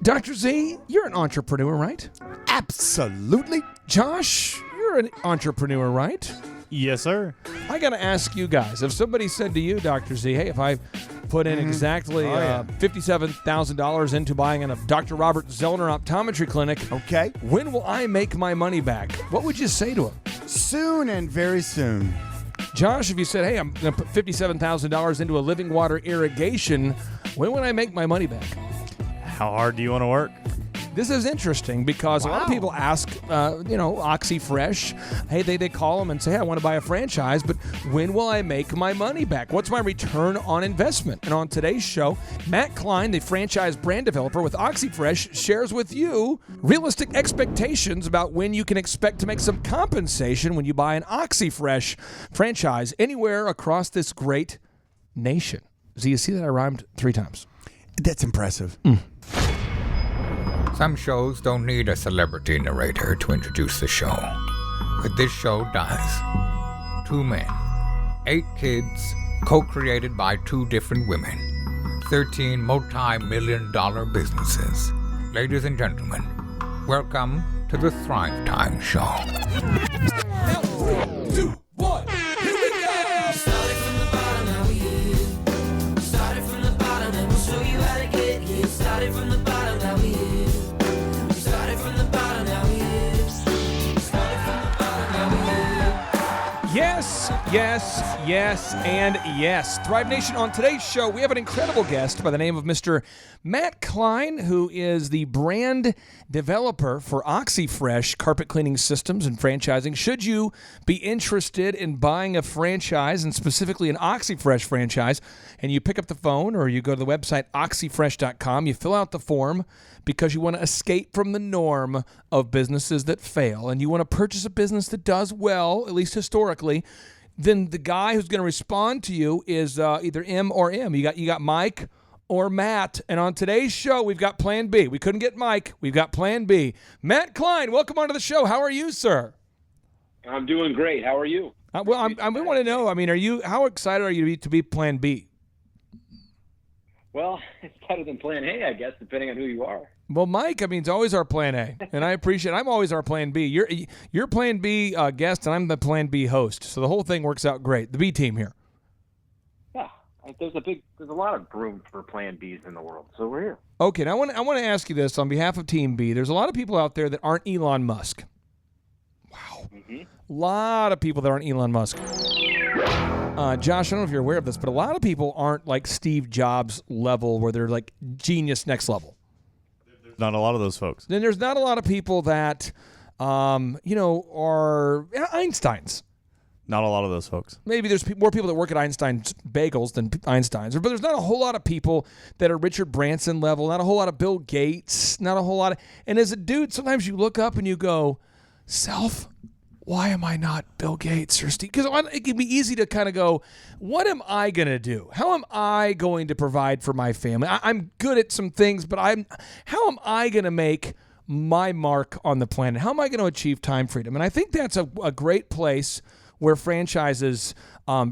Dr. Z, you're an entrepreneur, right? Absolutely. Josh, you're an entrepreneur, right? Yes, sir. I got to ask you guys, if somebody said to you, Dr. Z, hey, if I put in exactly $57,000 into buying a Dr. Robert Zellner optometry clinic, Okay. when will I make my money back? What would you say to him? Soon and very soon. Josh, if you said, hey, I'm going to put $57,000 into a living water irrigation, when would I make my money back? How hard do you want to work? This is interesting because a lot of people ask, Oxi Fresh, hey, they call them and say, hey, I want to buy a franchise, but when will I make my money back? What's my return on investment? And on today's show, Matt Kline, the franchise brand developer with Oxi Fresh, shares with you realistic expectations about when you can expect to make some compensation when you buy an Oxi Fresh franchise anywhere across this great nation. So you see that I rhymed 3 times. That's impressive. Some shows don't need a celebrity narrator to introduce the show, but this show does. 2 men, 8 kids, co-created by 2 different women, 13 multi-million-dollar businesses. Ladies and gentlemen, welcome to the Thrive Time Show. 3, 2, 1, here we go! Started from the bottom, now we here. Started from the bottom, and we'll show you how to get here. Started from the bottom, now we here. Started from the bottom, now we here. Started from the bottom, now we here. Yes, yes, yes, and yes. Thrive Nation, on today's show, we have an incredible guest by the name of Mr. Matt Kline, who is the brand developer for Oxi Fresh carpet cleaning systems and franchising. Should you be interested in buying a franchise, and specifically an Oxi Fresh franchise, and you pick up the phone or you go to the website oxifresh.com, you fill out the form because you want to escape from the norm of businesses that fail, and you want to purchase a business that does well, at least historically, then the guy who's going to respond to you is either M or M. You got Mike or Matt. And on today's show, we've got Plan B. We couldn't get Mike. We've got Plan B. Matt Kline, welcome onto the show. How are you, sir? I'm doing great. How are you? We want to know. I mean, how excited are you to be Plan B? Well, it's better than Plan A, I guess, depending on who you are. Well, Mike, I mean, it's always our Plan A, and I appreciate it. I'm always our Plan B. You're Plan B guest, and I'm the Plan B host, so the whole thing works out great. The B team here. Yeah, there's a lot of room for Plan Bs in the world, so we're here. Okay, now I want to ask you this on behalf of Team B. There's a lot of people out there that aren't Elon Musk. Wow. Mm-hmm. A lot of people that aren't Elon Musk. Josh, I don't know if you're aware of this, but a lot of people aren't like Steve Jobs level where they're like genius next level. There's not a lot of those folks. Then there's not a lot of people that, are Einsteins. Not a lot of those folks. Maybe there's more people that work at Einstein's Bagels than Einstein's. But there's not a whole lot of people that are Richard Branson level, not a whole lot of Bill Gates, not a whole lot of... And as a dude, sometimes you look up and you go, why am I not Bill Gates or Steve? Because it can be easy to kind of go, what am I going to do? How am I going to provide for my family? I'm good at some things, but how am I going to make my mark on the planet? How am I going to achieve time freedom? And I think that's a great place where franchises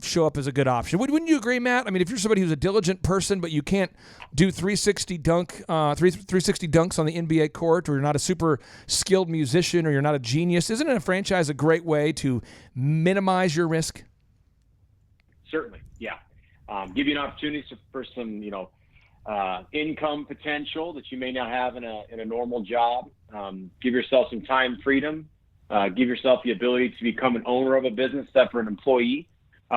show up as a good option. Wouldn't you agree, Matt? I mean, if you're somebody who's a diligent person, but you can't do 360 dunks on the NBA court, or you're not a super skilled musician, or you're not a genius, isn't a franchise a great way to minimize your risk? Certainly, yeah. Give you an opportunity for some, income potential that you may not have in a normal job. Give yourself some time freedom. Give yourself the ability to become an owner of a business, separate employee,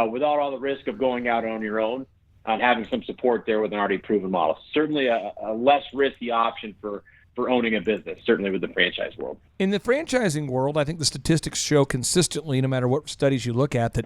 without all the risk of going out on your own and having some support there with an already proven model. Certainly a less risky option for owning a business, certainly with the franchise world. In the franchising world, I think the statistics show consistently, no matter what studies you look at, that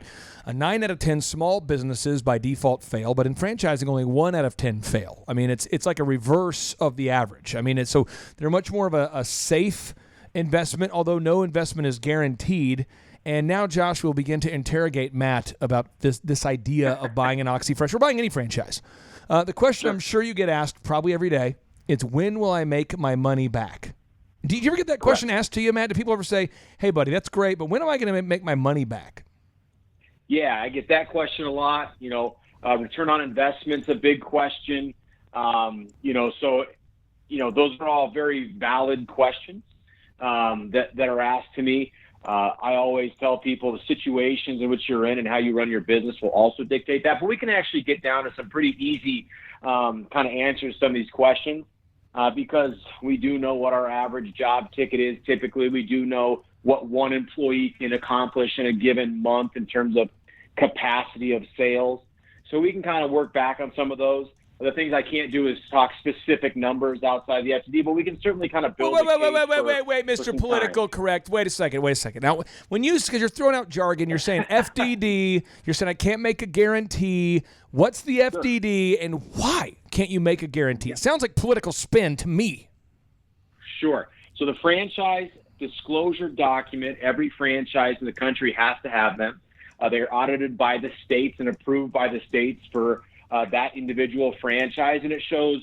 9 out of 10 small businesses by default fail, but in franchising, only 1 out of 10 fail. I mean, it's like a reverse of the average. I mean, so they're much more of a safe investment, although no investment is guaranteed. And now Josh will begin to interrogate Matt about this idea of buying an Oxi Fresh or buying any franchise. The question I'm sure you get asked probably every day, it's when will I make my money back? Do you ever get that question asked to you, Matt? Do people ever say, hey, buddy, that's great, but when am I going to make my money back? Yeah, I get that question a lot. Return on investment's a big question. So those are all very valid questions that are asked to me. I always tell people the situations in which you're in and how you run your business will also dictate that. But we can actually get down to some pretty easy kind of answers to some of these questions because we do know what our average job ticket is. Typically, we do know what one employee can accomplish in a given month in terms of capacity of sales. So we can kind of work back on some of those. The things I can't do is talk specific numbers outside the FTD, but we can certainly kind of build. Wait, Mr. Political Correct. Wait a second. Now, because you're throwing out jargon, you're saying FDD, you're saying I can't make a guarantee. What's the FDD, and why can't you make a guarantee? It sounds like political spin to me. Sure. So the franchise disclosure document, every franchise in the country has to have them. They're audited by the states and approved by the states for that individual franchise, and it shows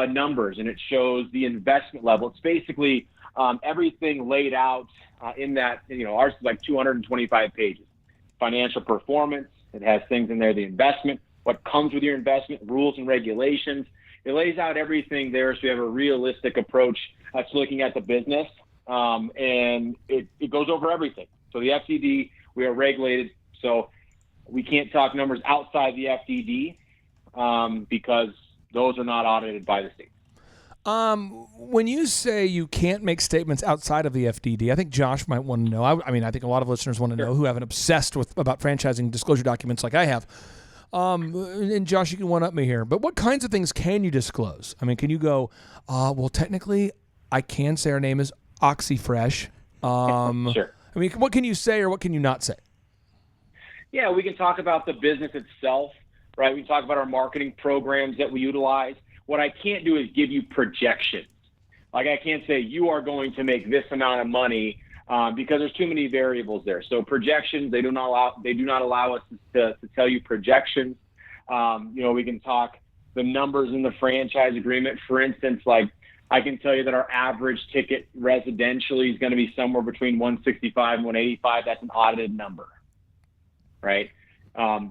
numbers and it shows the investment level. It's basically everything laid out in that. Ours is like 225 pages. Financial performance. It has things in there. The investment, what comes with your investment, rules and regulations. It lays out everything there, so you have a realistic approach to looking at the business, and it goes over everything. So the FDD, we are regulated, so we can't talk numbers outside the FDD. Because those are not audited by the state. When you say you can't make statements outside of the FDD, I think Josh might want to know. I think a lot of listeners want to know who haven't obsessed about franchising disclosure documents like I have. And Josh, you can one-up me here. But what kinds of things can you disclose? I mean, can you go, well, technically, I can say our name is Oxi Fresh. Sure. I mean, what can you say or what can you not say? Yeah, we can talk about the business itself. Right, we can talk about our marketing programs that we utilize. What I can't do is give you projections. Like I can't say you are going to make this amount of money because there's too many variables there. So projections, they do not allow us to tell you projections. We can talk the numbers in the franchise agreement. For instance, like I can tell you that our average ticket residentially is going to be somewhere between 165 and 185. That's an audited number, right?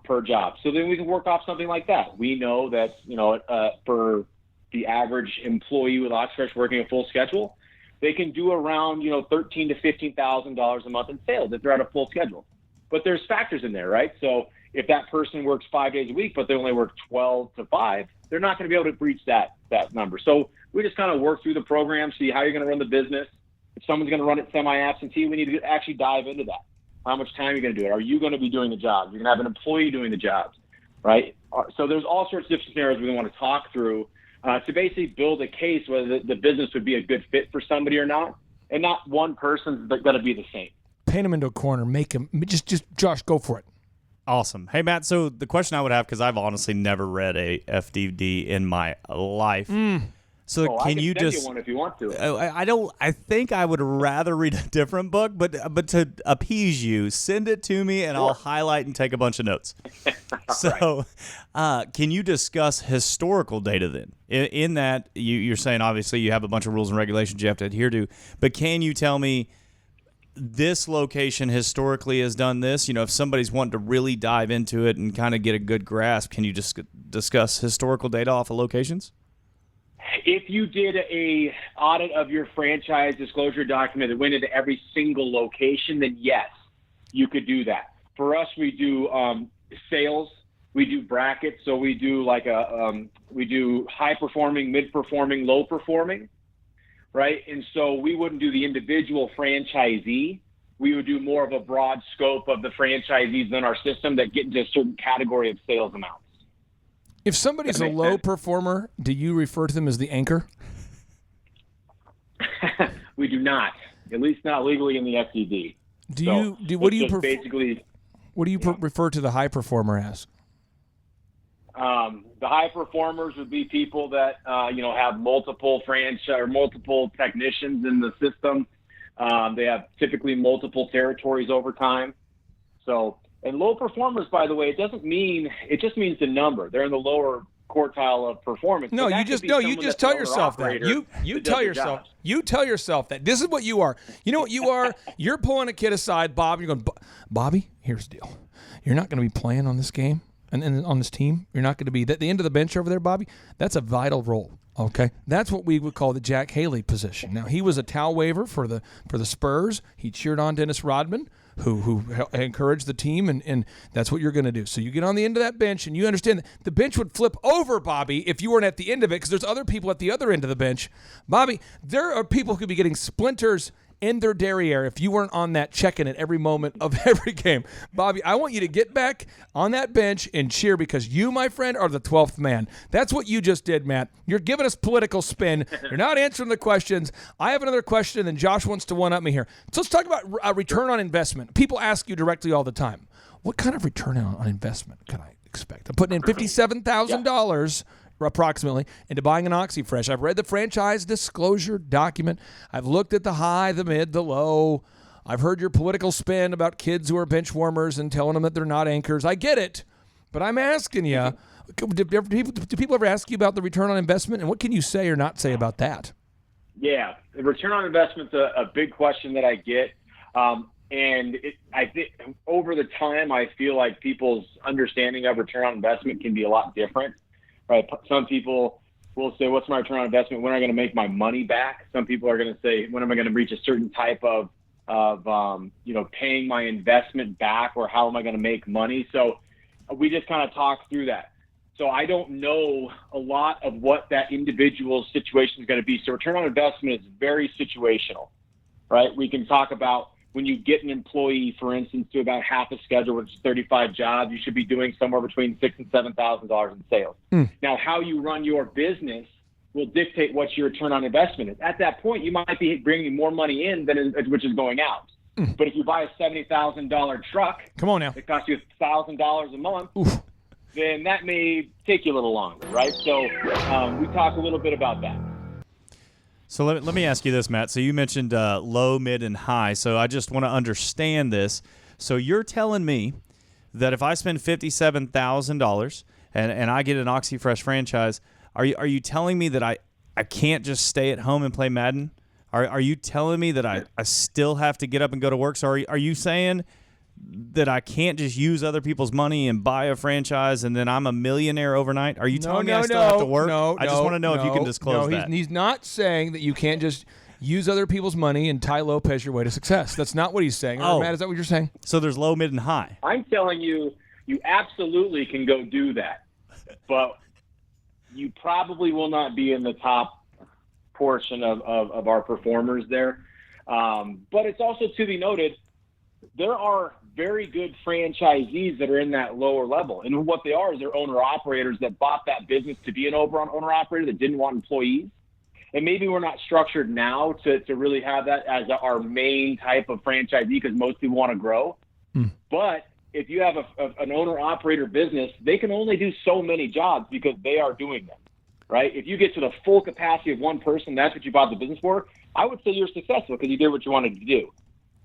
Per job. So then we can work off something like that. We know that, for the average employee with Oxi Fresh working a full schedule, they can do around, $13,000 to $15,000 a month in sales if they're at a full schedule. But there's factors in there, right? So if that person works 5 days a week, but they only work 12 to 5, they're not going to be able to reach that number. So we just kind of work through the program, see how you're going to run the business. If someone's going to run it semi-absentee, we need to actually dive into that. How much time are you going to do it? Are you going to be doing the jobs? You're going to have an employee doing the jobs, right? So there's all sorts of different scenarios we want to talk through to basically build a case whether the business would be a good fit for somebody or not, and not one person's going to be the same. Paint him into a corner. Make him just Josh, go for it. Awesome. Hey, Matt, so the question I would have, because I've honestly never read a FDD in my life. So I can you send just you one if you want to? I think I would rather read a different book, but to appease you, send it to me and I'll highlight and take a bunch of notes. So can you discuss historical data then? In that you're saying obviously you have a bunch of rules and regulations you have to adhere to, but can you tell me this location historically has done this? If somebody's wanting to really dive into it and kind of get a good grasp, can you just discuss historical data off of locations? If you did a audit of your franchise disclosure document that went into every single location, then yes, you could do that. For us, we do sales, we do brackets, so we do we do high performing, mid performing, low performing, right? And so we wouldn't do the individual franchisee. We would do more of a broad scope of the franchisees in our system that get into a certain category of sales amounts. If somebody's a low performer, do you refer to them as the anchor? We do not, at least not legally in the FDD. What do you refer to the high performer as? The high performers would be people that have multiple franchise or multiple technicians in the system. They have typically multiple territories over time. So. And low performers, by the way, it just means the number. They're in the lower quartile of performance. No, you just tell yourself that. You tell yourself that. This is what you are. You know what you are? You're pulling a kid aside, Bob, and you're going, Bobby, here's the deal. You're not going to be playing on this game and on this team. You're not going to be at the end of the bench over there, Bobby. That's a vital role. Okay, that's what we would call the Jack Haley position. Now, he was a towel waver for the Spurs. He cheered on Dennis Rodman, who encouraged the team, and that's what you're going to do. So you get on the end of that bench, and you understand that the bench would flip over, Bobby, if you weren't at the end of it, because there's other people at the other end of the bench. Bobby, there are people who could be getting splinters in their derriere if you weren't on that check-in at every moment of every game. Bobby, I want you to get back on that bench and cheer, because you, my friend, are the 12th man. That's what you just did, Matt. You're giving us political spin. You're not answering the questions. I have another question, and then Josh wants to one-up me here. So let's talk about return on investment. People ask you directly all the time, what kind of return on investment can I expect? I'm putting in $57,000 approximately into buying an Oxi Fresh. I've read the franchise disclosure document. I've looked at the high, the mid, the low. I've heard your political spin about kids who are bench warmers and telling them that they're not anchors. I get it, but I'm asking you, do people ever ask you about the return on investment, and what can you say or not say about that? Yeah, the return on investment's a big question that I get. I think over the time, I feel like people's understanding of return on investment can be a lot different. Right. Some people will say, what's my return on investment? When am I going to make my money back? Some people are going to say, when am I going to reach a certain type of paying my investment back, or how am I going to make money? So we just kind of talk through that. So I don't know a lot of what that individual situation is going to be. So return on investment is very situational, right? We can talk about when you get an employee, for instance, to about half a schedule, which is 35 jobs, you should be doing somewhere between $6,000 and $7,000 in sales. Now, how you run your business will dictate what your return on investment is. At that point, you might be bringing more money in than which is going out. But if you buy a $70,000 truck, come on now, it costs you $1,000 a month. Oof. Then that may take you a little longer, right? So we talk a little bit about that. So let me ask you this, Matt. So you mentioned low, mid, and high. So I just want to understand this. So you're telling me that if I spend $57,000 and I get an Oxi Fresh franchise, are you telling me that I can't just stay at home and play Madden? Are you telling me that I still have to get up and go to work? So are you saying that I can't just use other people's money and buy a franchise and then I'm a millionaire overnight? Are you telling me I still have to work? I just want to know if you can disclose that. He's not saying that you can't just use other people's money and Tai Lopez your way to success. That's not what he's saying. Matt, is that what you're saying? So there's low, mid, and high. I'm telling you, you absolutely can go do that. But you probably will not be in the top portion of our performers there. But it's also to be noted, there are very good franchisees that are in that lower level. And what they are is they're owner-operators that bought that business to be an owner-operator that didn't want employees. And maybe we're not structured now to really have that as our main type of franchisee, because most people want to grow. But if you have an owner-operator business, they can only do so many jobs because they are doing them, right? If you get to the full capacity of one person, that's what you bought the business for, I would say you're successful because you did what you wanted to do.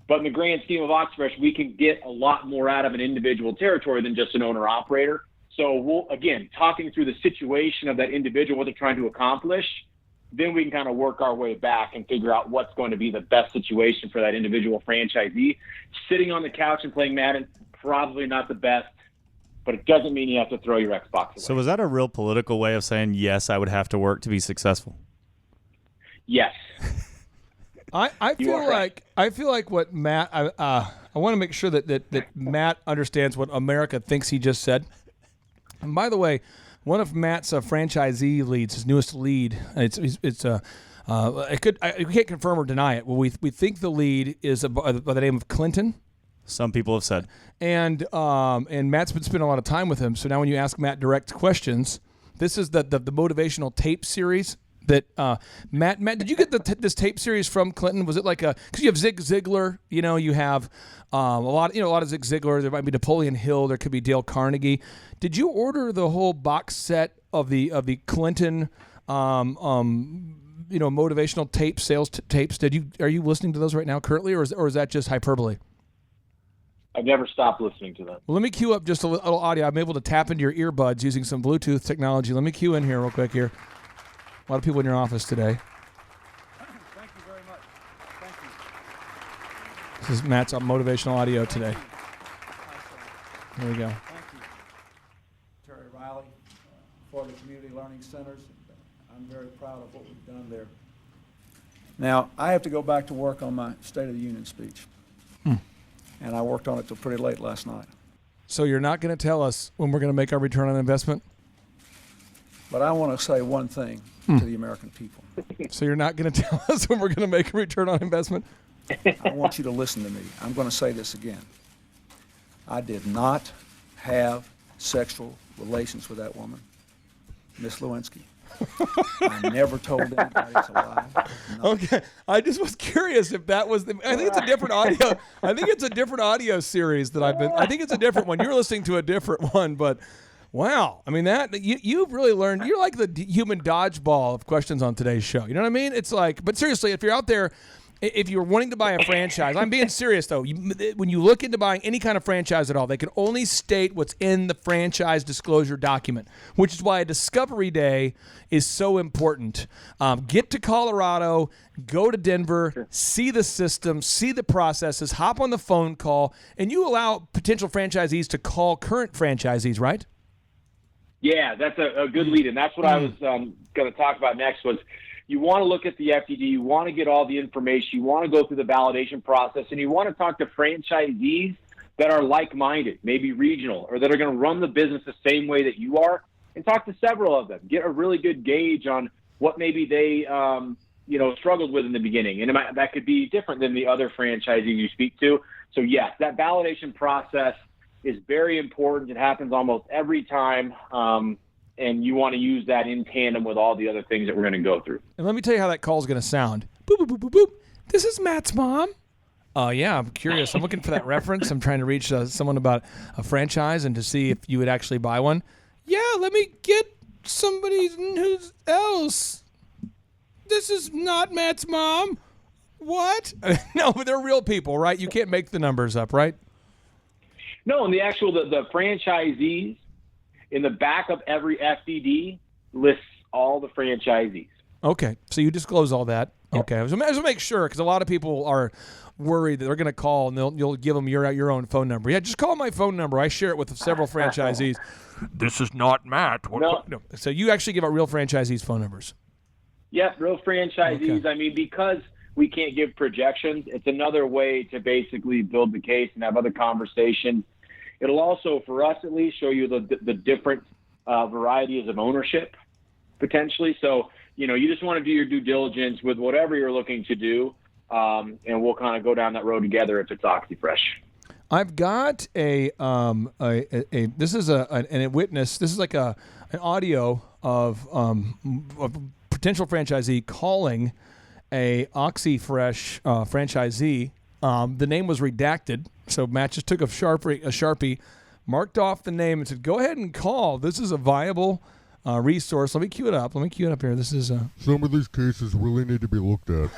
But in the grand scheme of Oxi Fresh, we can get a lot more out of an individual territory than just an owner-operator. So we'll, again, talking through the situation of that individual, what they're trying to accomplish, then we can kind of work our way back and figure out what's going to be the best situation for that individual franchisee. Sitting on the couch and playing Madden, probably not the best, but it doesn't mean you have to throw your Xbox away. So was that a real political way of saying, yes, I would have to work to be successful? Yes. I feel like what Matt I want to make sure that Matt understands what America thinks he just said. And by the way, one of Matt's franchisee leads, his newest lead, we can't confirm or deny it. Well, we think the lead is by the name of Clinton. Some people have said, and Matt's been spending a lot of time with him. So now when you ask Matt direct questions, this is the motivational tape series. That Matt, did you get this tape series from Clinton? Was it like because you have Zig Ziglar, you have a lot of Zig Ziglar. There might be Napoleon Hill. There could be Dale Carnegie. Did you order the whole box set of the Clinton, motivational tape sales tapes? Are you listening to those right now currently, or is that just hyperbole? I've never stopped listening to them. Well, let me cue up just a little audio. I'm able to tap into your earbuds using some Bluetooth technology. Let me cue in here real quick here. A lot of people in your office today. Thank you very much. Thank you. This is Matt's motivational audio today. There we go. Thank you. for the community learning centers. I'm very proud of what we've done there. Now, I have to go back to work on my State of the Union speech. And I worked on it till pretty late last night. So you're not going to tell us when we're going to make our return on investment? But I want to say one thing to the American people. So you're not going to tell us when we're going to make a return on investment? I want you to listen to me. I'm going to say this again. I did not have sexual relations with that woman, Miss Lewinsky. I never told anybody it's a lie. No. Okay, I just was curious if that was the. I think it's a different audio. I think it's a different audio series that I've been. I think it's a different one. You're listening to a different one, but wow, I mean that you've really learned. You're like the human dodgeball of questions on today's show. You know what I mean? It's like, but seriously, if you're out there. If you're wanting to buy a franchise, I'm being serious though. When you look into buying any kind of franchise at all, they can only state what's in the franchise disclosure document, which is why a discovery day is so important. Get to Colorado, go to Denver, see the system, see the processes, hop on the phone call, and you allow potential franchisees to call current franchisees, right? Yeah, that's a good lead, and that's what I was going to talk about next was you want to look at the FDD, you want to get all the information, you want to go through the validation process, and you want to talk to franchisees that are like-minded, maybe regional, or that are going to run the business the same way that you are, and talk to several of them. Get a really good gauge on what maybe they struggled with in the beginning, and that could be different than the other franchisees you speak to. So, yes, that validation process is very important. It happens almost every time. And you want to use that in tandem with all the other things that we're going to go through. And let me tell you how that call is going to sound. Boop, boop, boop, boop, boop. This is Matt's mom. Yeah, I'm curious. I'm looking for that reference. I'm trying to reach someone about a franchise and to see if you would actually buy one. Yeah, let me get somebody else. This is not Matt's mom. What? No, but they're real people, right? You can't make the numbers up, right? No, and the franchisees, in the back of every FDD lists all the franchisees. Okay, so you disclose all that. Yep. Okay, I just make sure because a lot of people are worried that they're going to call and you'll give them your own phone number. Yeah, just call my phone number. I share it with several franchisees. This is not Matt. No. So you actually give out real franchisees' phone numbers. Yep, real franchisees. Okay. I mean, because we can't give projections, it's another way to basically build the case and have other conversations. It'll also, for us at least, show you the different varieties of ownership, potentially. So, you just want to do your due diligence with whatever you're looking to do, and we'll kind of go down that road together if it's Oxi Fresh. I've got this is a witness. This is like an audio of a potential franchisee calling a Oxi Fresh franchisee. The name was redacted, so Matt just took a Sharpie, marked off the name, and said, "Go ahead and call. This is a viable resource." Let me cue it up. Here. This is some of these cases really need to be looked at.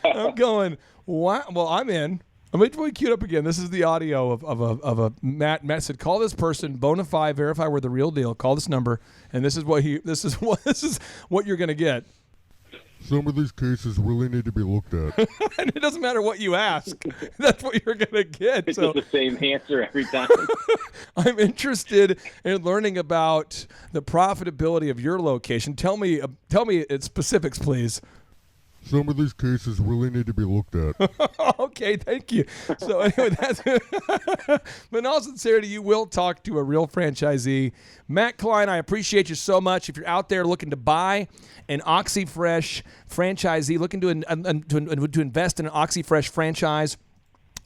I'm going. Wow. Well, I'm in. Let me cue it up again. This is the audio of a Matt. Matt said, "Call this person, bona fide, verify we're the real deal. Call this number, and this is what you're going to get." Some of these cases really need to be looked at. And it doesn't matter what you ask. That's what you're going to get. It's just the same answer every time. I'm interested in learning about the profitability of your location. Tell me its specifics, please. Some of these cases really need to be looked at. Okay, thank you. So anyway, but in all sincerity, you will talk to a real franchisee. Matt Kline, I appreciate you so much. If you're out there looking to buy an Oxi Fresh franchisee, looking to invest in an Oxi Fresh franchise,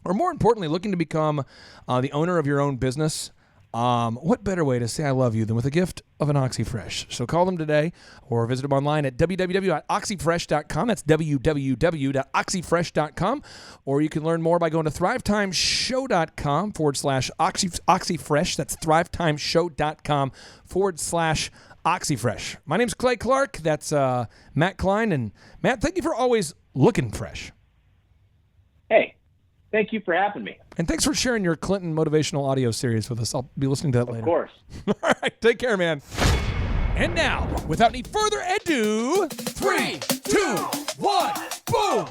or more importantly, looking to become the owner of your own business, what better way to say I love you than with a gift of an Oxi Fresh? So call them today or visit them online at www.oxifresh.com. That's www.oxifresh.com. Or you can learn more by going to thrivetimeshow.com/OxyFresh. That's thrivetimeshow.com/OxyFresh. My name's Clay Clark. That's Matt Kline. And Matt, thank you for always looking fresh. Hey. Thank you for having me. And thanks for sharing your Clinton motivational audio series with us. I'll be listening to that later. Of course. All right. Take care, man. And now, without any further ado, 3, 2, 1, boom.